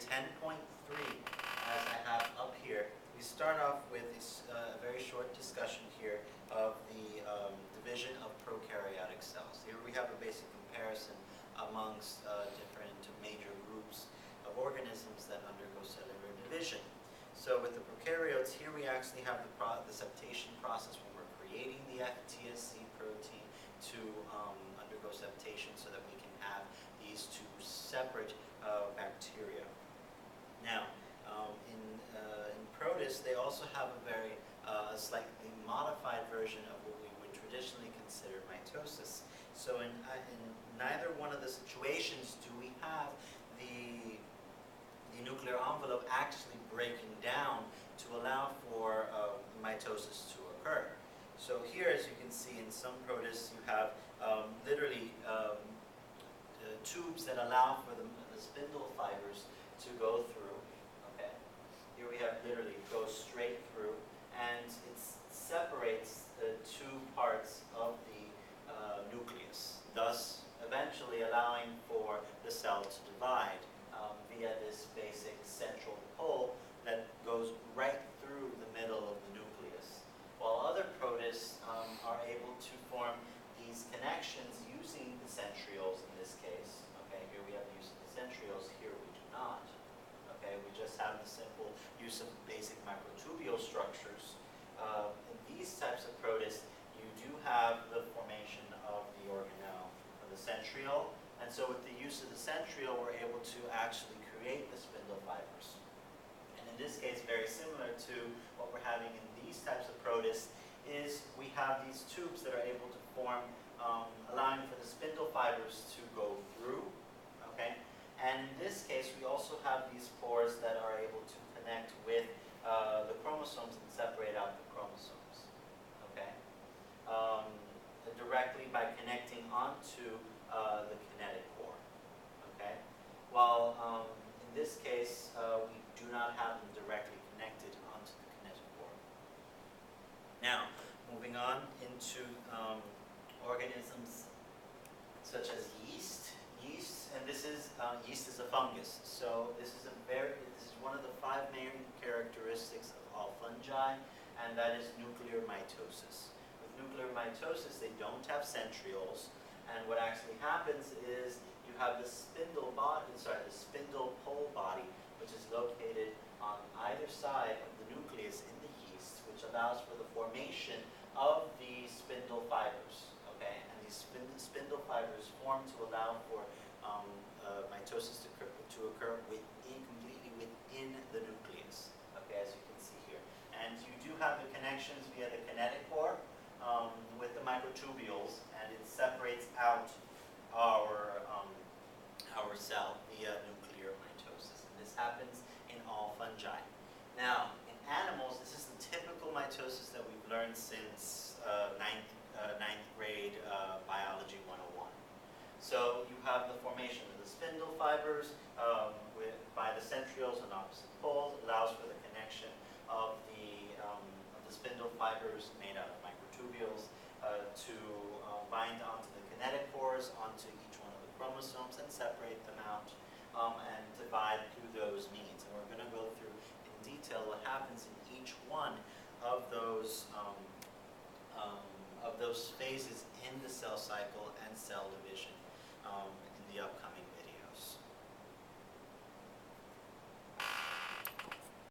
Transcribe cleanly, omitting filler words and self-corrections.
10.3, as I have up here, we start off with a very short discussion here of the division of prokaryotic cells. Here we have a basic comparison amongst different major groups of organisms that undergo cellular division. So with the prokaryotes, here we actually have the septation process when we're creating the FTSC protein to undergo septation so that we can have these two separate bacteria. Now, in protists, they also have a very slightly modified version of what we would traditionally consider mitosis. So in neither one of the situations do we have the nuclear envelope actually breaking down to allow for mitosis to occur. So here, as you can see, in some protists, you have literally tubes that allow for the spindle fibers to go through. Okay, here we have literally goes straight through, and it separates the two parts of the nucleus, thus eventually allowing for the cell to divide via this basic central pole that goes right through the middle of the nucleus. While other protists are able to form these connections using the centrioles in this case. Okay, here we have the use of the centrioles, here we do not. Okay, we just have the simple use of basic microtubule structures. In these types of protists, you do have the formation of the organelle of the centriole, and so with the use of the centriole, we're able to actually create the spindle fibers. And in this case, very similar to what we're having in these types of protists, is we have these tubes that are able to form, allowing for the spindle fibers to go through, okay? And in this case, we also have these pores that are able to connect with the chromosomes and separate out the chromosomes, okay? Directly by connecting onto the kinetic core, okay? While in this case, we do not have them directly connected onto the kinetic core. Now, moving on into organisms such as yeast. And this is yeast is a fungus. So this is one of the 5 main characteristics of all fungi, and that is nuclear mitosis. With nuclear mitosis, they don't have centrioles, and what actually happens is you have the spindle pole body, which is located on either side of the nucleus in the yeast, which allows for the formation of the spindle fibers. Okay, and these spindle fibers form to allow for mitosis to occur completely within the nucleus. Okay, as you can see here, and you do have the connections via the kinetic core with the microtubules, and it separates out our cell via nuclear mitosis. And this happens in all fungi. Now, in animals, this is the typical mitosis that we've learned since ninth grade biology 101. So you have the formation of the spindle fibers by the centrioles and opposite poles, allows for the connection of the spindle fibers made out of microtubules to bind onto the kinetic pores, onto each one of the chromosomes, and separate them out and divide through those means. And we're going to go through in detail what happens in each one of those phases in the cell cycle and cell division